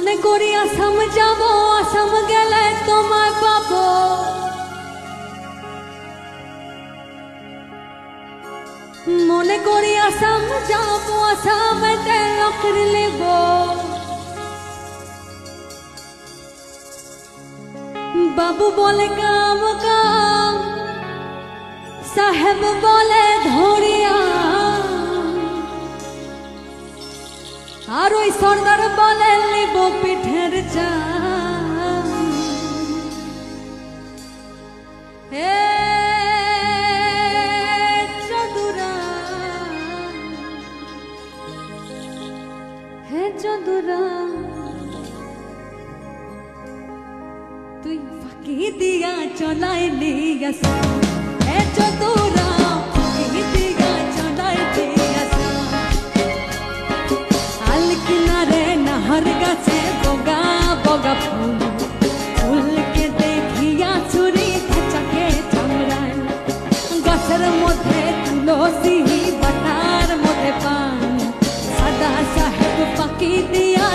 মনে করি আসাম যাব, আসাম গেলে তোমায় পাবো। মনে করি আসাম যাব, আসামেতে নকরি লিব। বাবু বলে কাম কাম, সাহেব বলে ধরিয়া, আর ওই সর্দার বলে লিব পিঠের চা। হে চদুরা, হে চদুরা, তুই ফাঁকি দিয়া চলাইলি আসা। হে চদুরা, ফাঁকি দিয়া চলাইলি আসা। আল কিনারে নাহর গাছে বগা বগা ফুল, ফুলকে দেখিয়া ছুরি খেচাকে চামড়ায়। গাছের মধ্যে তুলসী, বাটার মধ্যে পান, সাদা সাহেব ফাঁকি দিয়া